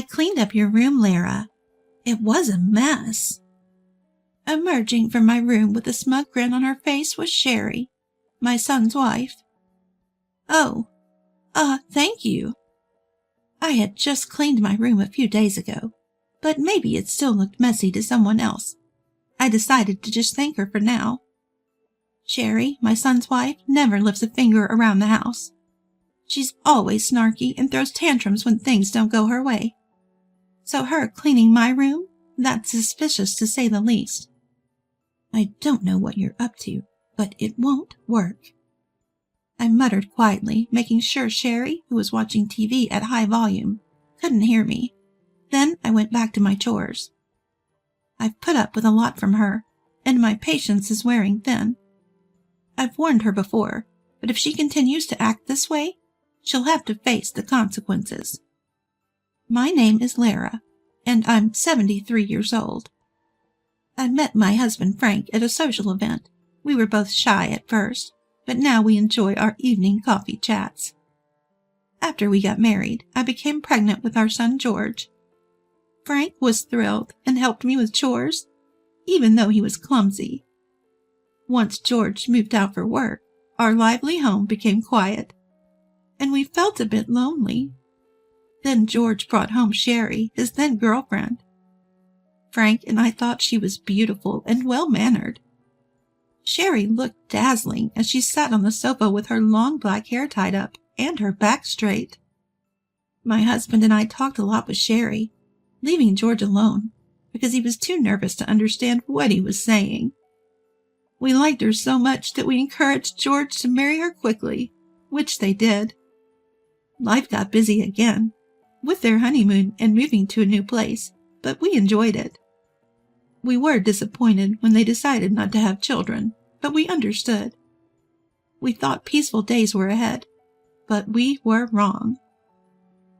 I cleaned up your room, Lara. It was a mess. Emerging from my room with a smug grin on her face was Sherry, my son's wife. Oh, thank you. I had just cleaned my room a few days ago, but maybe it still looked messy to someone else. I decided to just thank her for now. Sherry, my son's wife, never lifts a finger around the house. She's always snarky and throws tantrums when things don't go her way. So her cleaning my room, that's suspicious to say the least. I don't know what you're up to, but it won't work. I muttered quietly, making sure Sherry, who was watching TV at high volume, couldn't hear me. Then I went back to my chores. I've put up with a lot from her, and my patience is wearing thin. I've warned her before, but if she continues to act this way, she'll have to face the consequences. My name is Lara, and I'm 73 years old. I met my husband Frank at a social event. We were both shy at first, but now we enjoy our evening coffee chats. After we got married, I became pregnant with our son George. Frank was thrilled and helped me with chores, even though he was clumsy. Once George moved out for work, our lively home became quiet, and we felt a bit lonely. Then George brought home Sherry, his then girlfriend. Frank and I thought she was beautiful and well-mannered. Sherry looked dazzling as she sat on the sofa with her long black hair tied up and her back straight. My husband and I talked a lot with Sherry, leaving George alone because he was too nervous to understand what he was saying. We liked her so much that we encouraged George to marry her quickly, which they did. Life got busy again, with their honeymoon and moving to a new place, but we enjoyed it. We were disappointed when they decided not to have children, but we understood. We thought peaceful days were ahead, but we were wrong.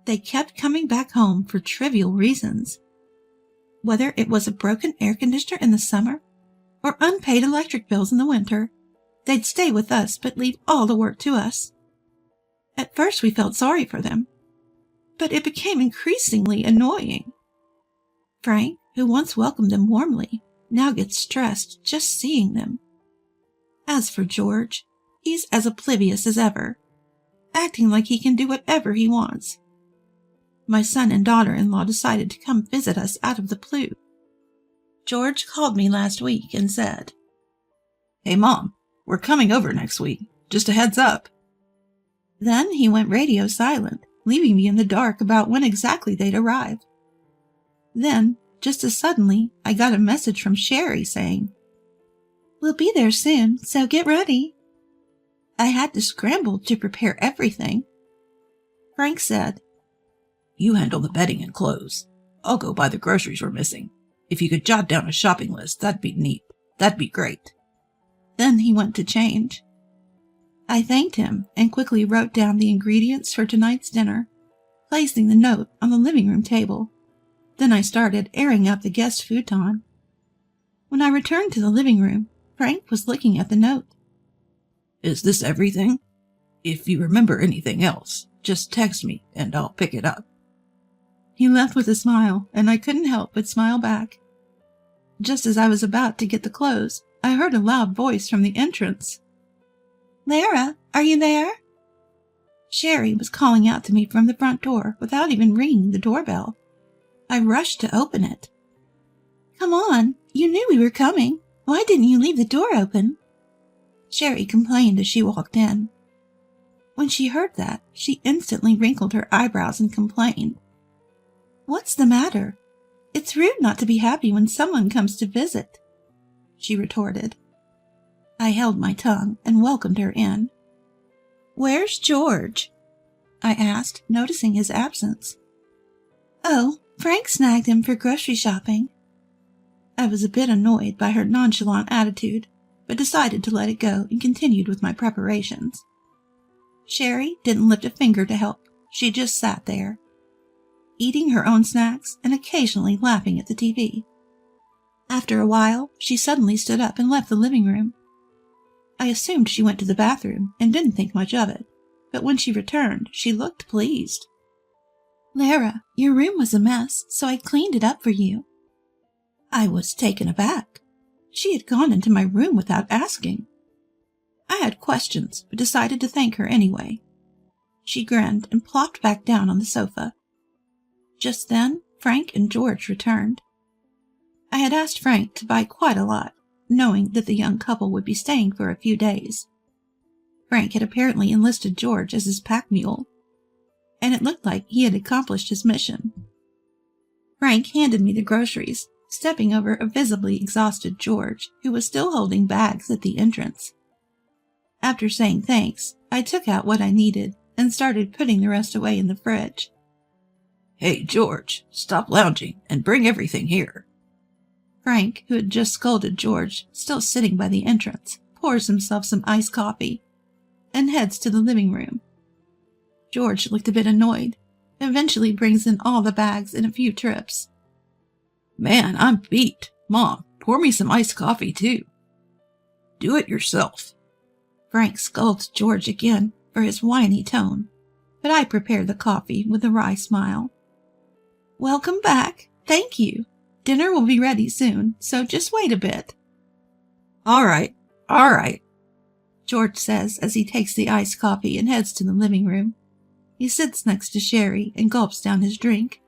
They kept coming back home for trivial reasons. Whether it was a broken air conditioner in the summer or unpaid electric bills in the winter, they'd stay with us but leave all the work to us. At first we felt sorry for them, but it became increasingly annoying. Frank, who once welcomed them warmly, now gets stressed just seeing them. As for George, he's as oblivious as ever, acting like he can do whatever he wants. My son and daughter-in-law decided to come visit us out of the blue. George called me last week and said, "Hey, Mom, we're coming over next week. Just a heads up." Then he went radio silent, leaving me in the dark about when exactly they'd arrive. Then, just as suddenly, I got a message from Sherry saying, "We'll be there soon, so get ready." I had to scramble to prepare everything. Frank said, "You handle the bedding and clothes. I'll go buy the groceries we're missing. If you could jot down a shopping list, that'd be neat. That'd be great." Then he went to change. I thanked him and quickly wrote down the ingredients for tonight's dinner, placing the note on the living room table. Then I started airing out the guest futon. When I returned to the living room, Frank was looking at the note. "Is this everything? If you remember anything else, just text me and I'll pick it up." He left with a smile, and I couldn't help but smile back. Just as I was about to get the clothes, I heard a loud voice from the entrance. "Lara, are you there?" Sherry was calling out to me from the front door without even ringing the doorbell. I rushed to open it. "Come on, you knew we were coming. Why didn't you leave the door open?" Sherry complained as she walked in. When she heard that, she instantly wrinkled her eyebrows and complained. "What's the matter? It's rude not to be happy when someone comes to visit," she retorted. I held my tongue and welcomed her in. "Where's George?" I asked, noticing his absence. "Oh, Frank snagged him for grocery shopping." I was a bit annoyed by her nonchalant attitude, but decided to let it go and continued with my preparations. Sherry didn't lift a finger to help. She just sat there, eating her own snacks and occasionally laughing at the TV. After a while, she suddenly stood up and left the living room. I assumed she went to the bathroom and didn't think much of it, but when she returned, she looked pleased. Lara, your room was a mess, so I cleaned it up for you. I was taken aback. She had gone into my room without asking. I had questions, but decided to thank her anyway. She grinned and plopped back down on the sofa. Just then, Frank and George returned. I had asked Frank to buy quite a lot, knowing that the young couple would be staying for a few days. Frank had apparently enlisted George as his pack mule, and it looked like he had accomplished his mission. Frank handed me the groceries, stepping over a visibly exhausted George, who was still holding bags at the entrance. After saying thanks, I took out what I needed and started putting the rest away in the fridge. Hey, George, stop lounging and bring everything here. Frank, who had just scolded George, still sitting by the entrance, pours himself some iced coffee and heads to the living room. George looked a bit annoyed, eventually brings in all the bags in a few trips. Man, I'm beat. Mom, pour me some iced coffee, too. Do it yourself. Frank scolds George again for his whiny tone, but I prepare the coffee with a wry smile. Welcome back. Thank you. Dinner will be ready soon, so just wait a bit. All right. George says as he takes the iced coffee and heads to the living room. He sits next to Sherry and gulps down his drink.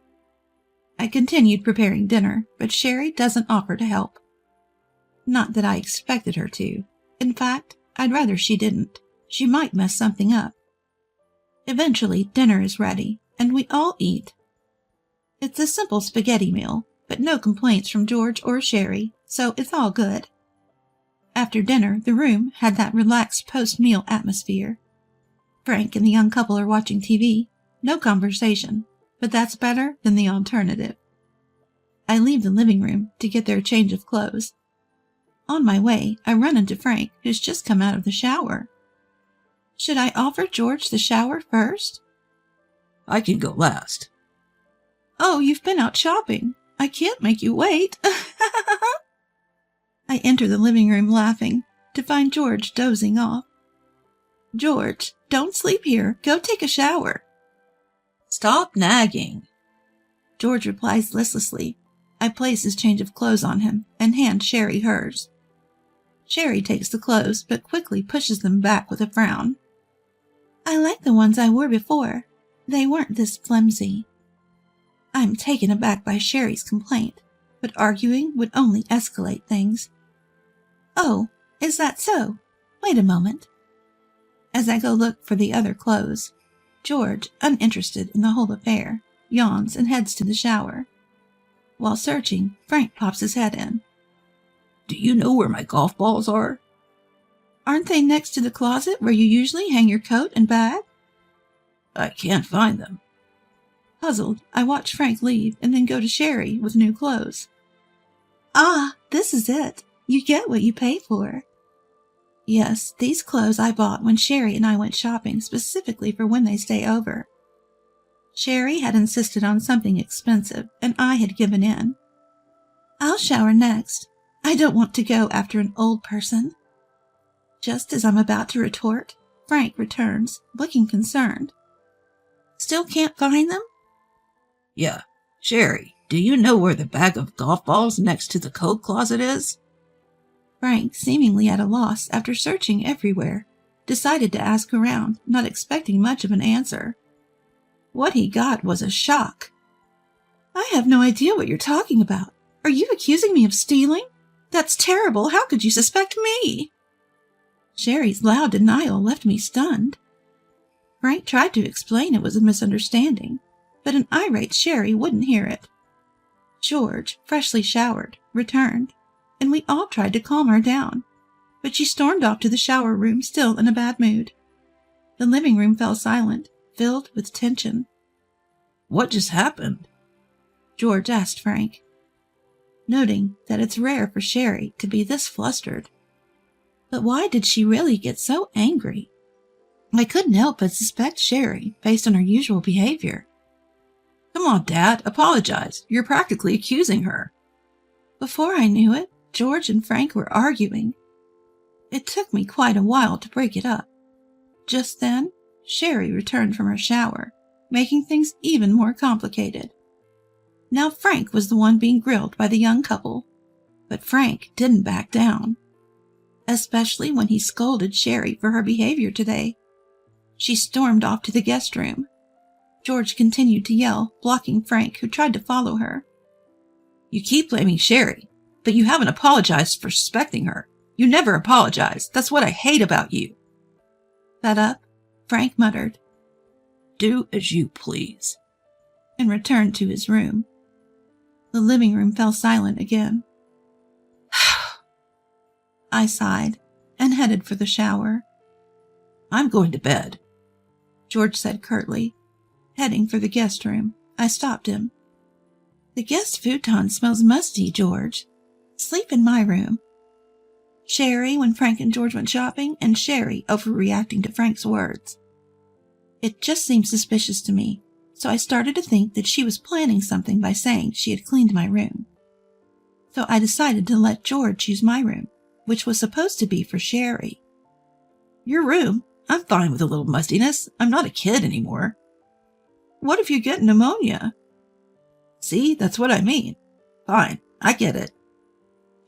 I continued preparing dinner, but Sherry doesn't offer to help. Not that I expected her to. In fact, I'd rather she didn't. She might mess something up. Eventually, dinner is ready, and we all eat. It's a simple spaghetti meal, but no complaints from George or Sherry, so it's all good. After dinner, the room had that relaxed post-meal atmosphere. Frank and the young couple are watching TV. No conversation, but that's better than the alternative. I leave the living room to get their change of clothes. On my way, I run into Frank, who's just come out of the shower. Should I offer George the shower first? I can go last. Oh, you've been out shopping. I can't make you wait. I enter the living room laughing, to find George dozing off. George, don't sleep here. Go take a shower. Stop nagging. George replies listlessly. I place his change of clothes on him and hand Sherry hers. Sherry takes the clothes, but quickly pushes them back with a frown. I like the ones I wore before. They weren't this flimsy. I'm taken aback by Sherry's complaint, but arguing would only escalate things. Oh, is that so? Wait a moment. As I go look for the other clothes, George, uninterested in the whole affair, yawns and heads to the shower. While searching, Frank pops his head in. Do you know where my golf balls are? Aren't they next to the closet where you usually hang your coat and bag? I can't find them. Puzzled, I watch Frank leave and then go to Sherry with new clothes. Ah, this is it. You get what you pay for. Yes, these clothes I bought when Sherry and I went shopping specifically for when they stay over. Sherry had insisted on something expensive, and I had given in. I'll shower next. I don't want to go after an old person. Just as I'm about to retort, Frank returns, looking concerned. Still can't find them? Yeah. Sherry, do you know where the bag of golf balls next to the coat closet is? Frank, seemingly at a loss after searching everywhere, decided to ask around, not expecting much of an answer. What he got was a shock. I have no idea what you're talking about. Are you accusing me of stealing? That's terrible. How could you suspect me? Sherry's loud denial left me stunned. Frank tried to explain it was a misunderstanding, but an irate Sherry wouldn't hear it. George, freshly showered, returned, and we all tried to calm her down, but she stormed off to the shower room still in a bad mood. The living room fell silent, filled with tension. What just happened? George asked Frank, noting that it's rare for Sherry to be this flustered. But why did she really get so angry? I couldn't help but suspect Sherry based on her usual behavior. Come on, Dad, apologize. You're practically accusing her. Before I knew it, George and Frank were arguing. It took me quite a while to break it up. Just then, Sherry returned from her shower, making things even more complicated. Now Frank was the one being grilled by the young couple, but Frank didn't back down, especially when he scolded Sherry for her behavior today. She stormed off to the guest room. George continued to yell, blocking Frank, who tried to follow her. You keep blaming Sherry, but you haven't apologized for suspecting her. You never apologize. That's what I hate about you. Fed up, Frank muttered, "Do as you please," and returned to his room. The living room fell silent again. I sighed and headed for the shower. "I'm going to bed," George said curtly. Heading for the guest room, I stopped him. The guest futon smells musty, George. Sleep in my room. Sherry when Frank and George went shopping, and Sherry overreacting to Frank's words. It just seemed suspicious to me, so I started to think that she was planning something by saying she had cleaned my room. So I decided to let George use my room, which was supposed to be for Sherry. "Your room? I'm fine with a little mustiness. I'm not a kid anymore." "What if you get pneumonia?" "See, that's what I mean. Fine, I get it."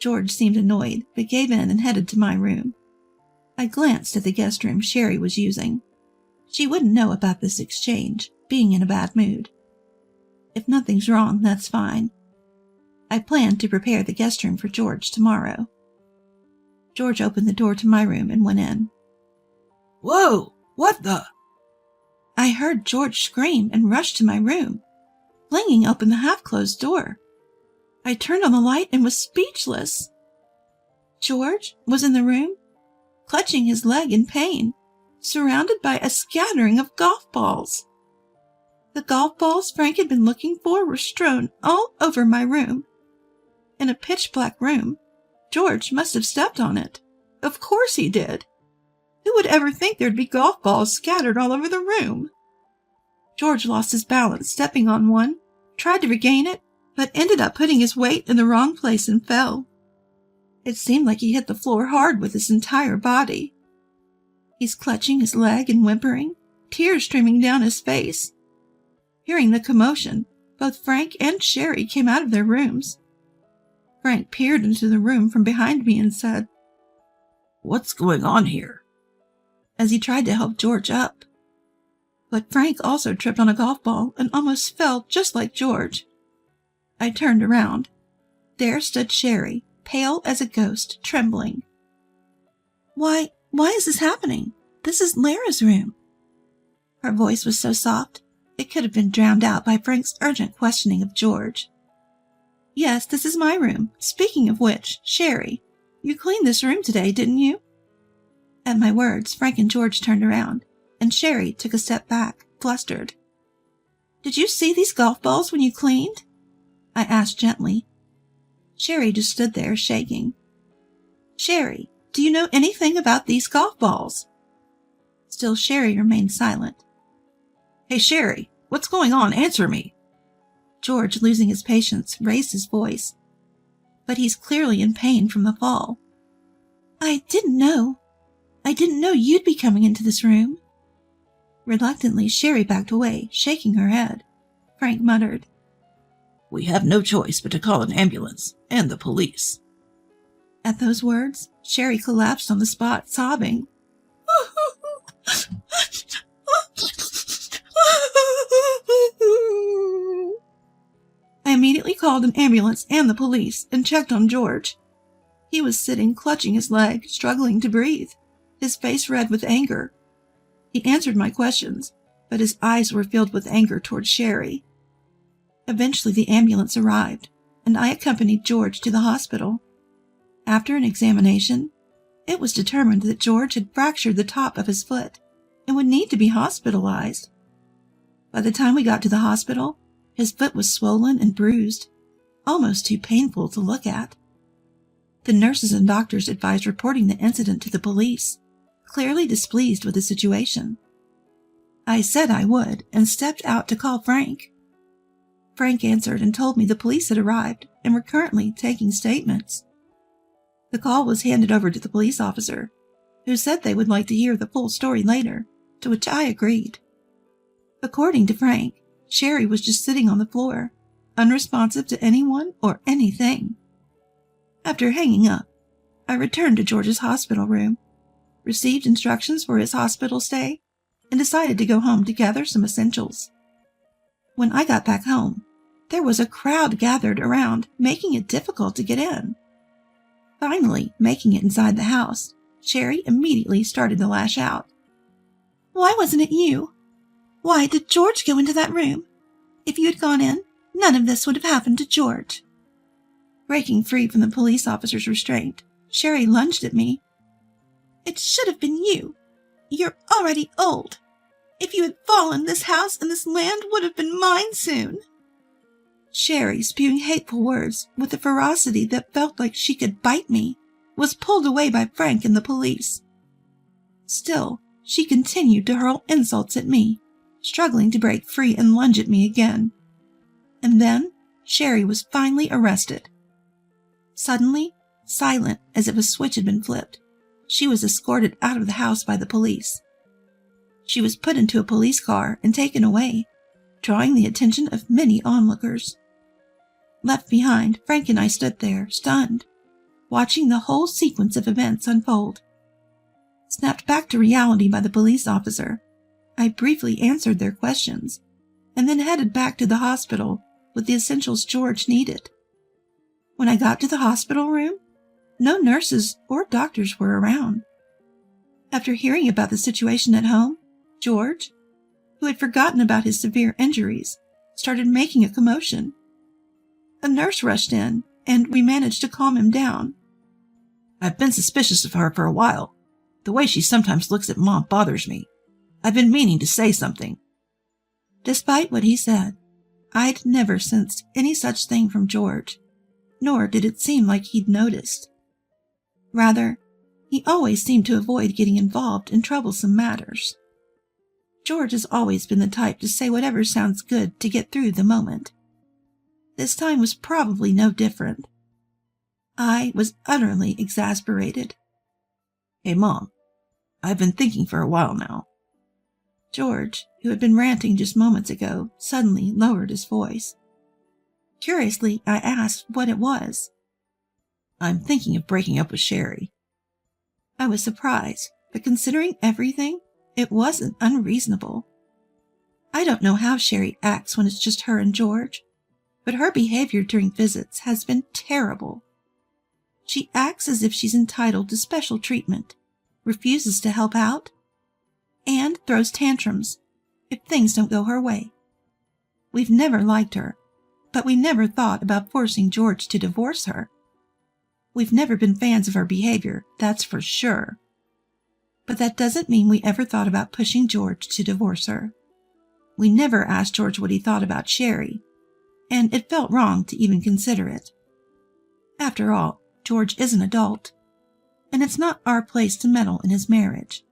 George seemed annoyed, but gave in and headed to my room. I glanced at the guest room Sherry was using. She wouldn't know about this exchange, being in a bad mood. If nothing's wrong, that's fine. I planned to prepare the guest room for George tomorrow. George opened the door to my room and went in. "Whoa! What the?" I heard George scream and rushed to my room, flinging open the half-closed door. I turned on the light and was speechless. George was in the room, clutching his leg in pain, surrounded by a scattering of golf balls. The golf balls Frank had been looking for were strewn all over my room. In a pitch-black room, George must have stepped on it. Of course he did. Who would ever think there'd be golf balls scattered all over the room? George lost his balance, stepping on one, tried to regain it, but ended up putting his weight in the wrong place and fell. It seemed like he hit the floor hard with his entire body. He's clutching his leg and whimpering, tears streaming down his face. Hearing the commotion, both Frank and Sherry came out of their rooms. Frank peered into the room from behind me and said, "What's going on here?" as he tried to help George up. But Frank also tripped on a golf ball and almost fell just like George. I turned around. There stood Sherry, pale as a ghost, trembling. Why is this happening? This is Lara's room." Her voice was so soft, it could have been drowned out by Frank's urgent questioning of George. "Yes, this is my room. Speaking of which, Sherry, you cleaned this room today, didn't you?" At my words, Frank and George turned around, and Sherry took a step back, flustered. "Did you see these golf balls when you cleaned?" I asked gently. Sherry just stood there, shaking. "Sherry, do you know anything about these golf balls?" Still Sherry remained silent. "Hey, Sherry, what's going on? Answer me." George, losing his patience, raised his voice. But he's clearly in pain from the fall. I didn't know you'd be coming into this room." Reluctantly, Sherry backed away, shaking her head. Frank muttered, "We have no choice but to call an ambulance and the police." At those words, Sherry collapsed on the spot, sobbing. I immediately called an ambulance and the police and checked on George. He was sitting, clutching his leg, struggling to breathe, his face red with anger. He answered my questions, but his eyes were filled with anger toward Sherry. Eventually the ambulance arrived, and I accompanied George to the hospital. After an examination, it was determined that George had fractured the top of his foot and would need to be hospitalized. By the time we got to the hospital, his foot was swollen and bruised, almost too painful to look at. The nurses and doctors advised reporting the incident to the police, clearly displeased with the situation. I said I would and stepped out to call Frank. Frank answered and told me the police had arrived and were currently taking statements. The call was handed over to the police officer, who said they would like to hear the full story later, to which I agreed. According to Frank, Sherry was just sitting on the floor, unresponsive to anyone or anything. After hanging up, I returned to George's hospital room, received instructions for his hospital stay, and decided to go home to gather some essentials. When I got back home, there was a crowd gathered around, making it difficult to get in. Finally, making it inside the house, Sherry immediately started to lash out. "Why wasn't it you? Why did George go into that room? If you had gone in, none of this would have happened to George." Breaking free from the police officer's restraint, Sherry lunged at me. "It should have been you. You're already old. If you had fallen, this house and this land would have been mine soon." Sherry, spewing hateful words with a ferocity that felt like she could bite me, was pulled away by Frank and the police. Still, she continued to hurl insults at me, struggling to break free and lunge at me again. And then Sherry was finally arrested. Suddenly, silent as if a switch had been flipped, she was escorted out of the house by the police. She was put into a police car and taken away, drawing the attention of many onlookers. Left behind, Frank and I stood there, stunned, watching the whole sequence of events unfold. Snapped back to reality by the police officer, I briefly answered their questions, and then headed back to the hospital with the essentials George needed. When I got to the hospital room, no nurses or doctors were around. After hearing about the situation at home, George, who had forgotten about his severe injuries, started making a commotion. A nurse rushed in, and we managed to calm him down. "I've been suspicious of her for a while. The way she sometimes looks at Mom bothers me. I've been meaning to say something." Despite what he said, I'd never sensed any such thing from George, nor did it seem like he'd noticed. Rather, he always seemed to avoid getting involved in troublesome matters. George has always been the type to say whatever sounds good to get through the moment. This time was probably no different. I was utterly exasperated. "Hey, Mom, I've been thinking for a while now." George, who had been ranting just moments ago, suddenly lowered his voice. Curiously, I asked what it was. "I'm thinking of breaking up with Sherry." I was surprised, but considering everything, it wasn't unreasonable. I don't know how Sherry acts when it's just her and George, but her behavior during visits has been terrible. She acts as if she's entitled to special treatment, refuses to help out, and throws tantrums if things don't go her way. We've never liked her, but we never thought about forcing George to divorce her. We've never been fans of her behavior, that's for sure. But that doesn't mean we ever thought about pushing George to divorce her. We never asked George what he thought about Sherry, and it felt wrong to even consider it. After all, George is an adult, and it's not our place to meddle in his marriage.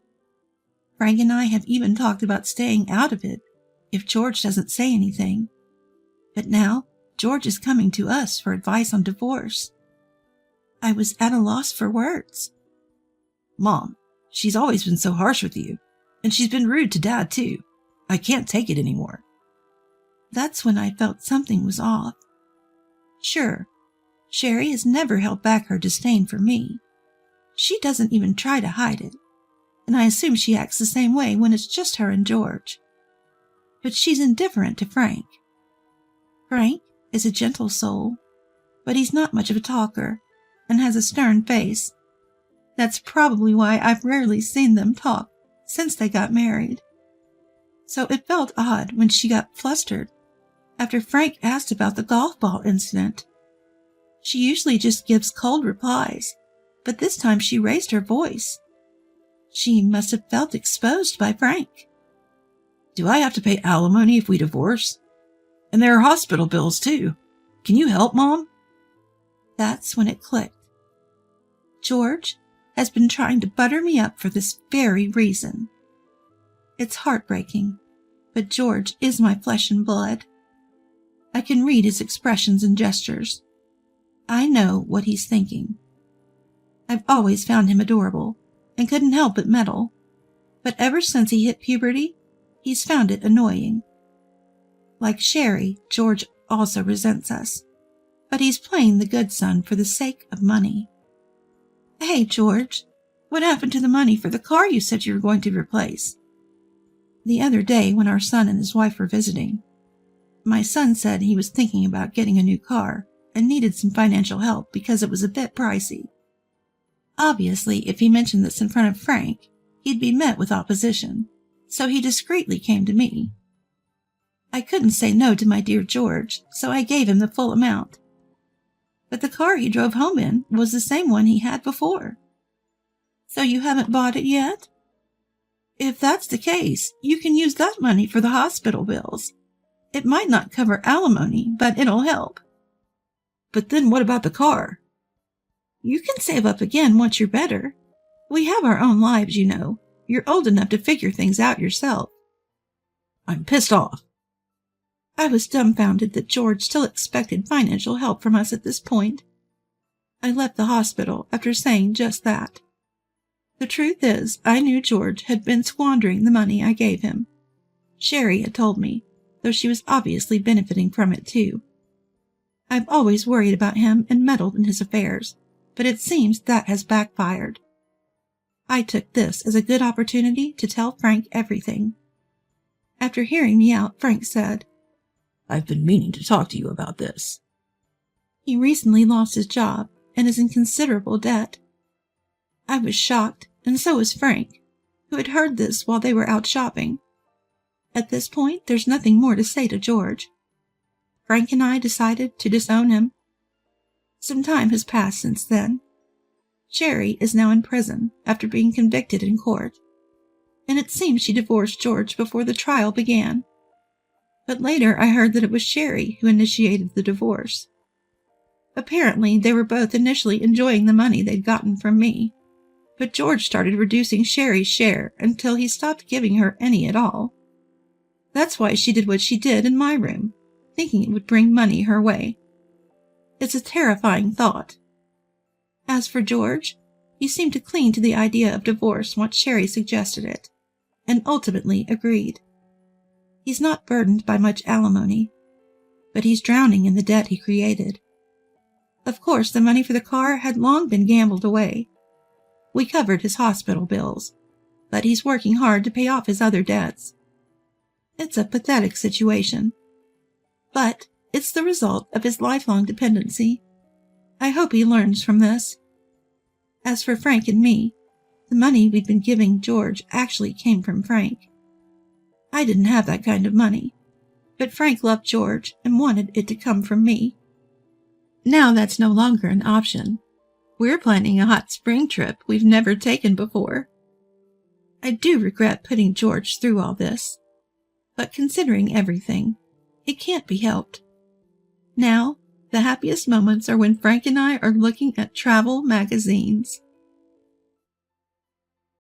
Frank and I have even talked about staying out of it if George doesn't say anything. But now, George is coming to us for advice on divorce. I was at a loss for words. "Mom, she's always been so harsh with you, and she's been rude to Dad too. I can't take it anymore." That's when I felt something was off. Sure, Sherry has never held back her disdain for me. She doesn't even try to hide it, and I assume she acts the same way when it's just her and George. But she's indifferent to Frank. Frank is a gentle soul, but he's not much of a talker and has a stern face. That's probably why I've rarely seen them talk since they got married. So it felt odd when she got flustered after Frank asked about the golf ball incident. She usually just gives cold replies, but this time she raised her voice. She must have felt exposed by Frank. "Do I have to pay alimony if we divorce? And there are hospital bills too. Can you help, Mom?" That's when it clicked. George has been trying to butter me up for this very reason. It's heartbreaking, but George is my flesh and blood. I can read his expressions and gestures. I know what he's thinking. I've always found him adorable and couldn't help but meddle, but ever since he hit puberty, He's found it annoying. Like Sherry, George also resents us, but he's playing the good son for the sake of money. Hey, George, what happened to the money for the car you said you were going to replace? The other day when our son and his wife were visiting, my son said he was thinking about getting a new car and needed some financial help because it was a bit pricey. Obviously, if he mentioned this in front of Frank, he'd be met with opposition, so he discreetly came to me. I couldn't say no to my dear George, so I gave him the full amount. But the car he drove home in was the same one he had before. So you haven't bought it yet? If that's the case, you can use that money for the hospital bills. It might not cover alimony, but it'll help. But then what about the car? You can save up again once you're better. We have our own lives, you know. You're old enough to figure things out yourself. I'm pissed off. I was dumbfounded that George still expected financial help from us at this point. I left the hospital after saying just that. The truth is, I knew George had been squandering the money I gave him. Sherry had told me, though she was obviously benefiting from it too. I've always worried about him and meddled in his affairs, but it seems that has backfired. I took this as a good opportunity to tell Frank everything. After hearing me out, Frank said, I've been meaning to talk to you about this. He recently lost his job and is in considerable debt. I was shocked, and so was Frank, who had heard this while they were out shopping. At this point, there's nothing more to say to George. Frank and I decided to disown him. Some time has passed since then. Sherry is now in prison after being convicted in court, and it seems she divorced George before the trial began. But later I heard that it was Sherry who initiated the divorce. Apparently, they were both initially enjoying the money they'd gotten from me, but George started reducing Sherry's share until he stopped giving her any at all. That's why she did what she did in my room, thinking it would bring money her way. It's a terrifying thought. As for George, he seemed to cling to the idea of divorce once Sherry suggested it, and ultimately agreed. He's not burdened by much alimony, but he's drowning in the debt he created. Of course, the money for the car had long been gambled away. We covered his hospital bills, but he's working hard to pay off his other debts. It's a pathetic situation, but it's the result of his lifelong dependency. I hope he learns from this. As for Frank and me, the money we'd been giving George actually came from Frank. I didn't have that kind of money, but Frank loved George and wanted it to come from me. Now that's no longer an option. We're planning a hot spring trip we've never taken before. I do regret putting George through all this, but considering everything, it can't be helped. Now, the happiest moments are when Frank and I are looking at travel magazines.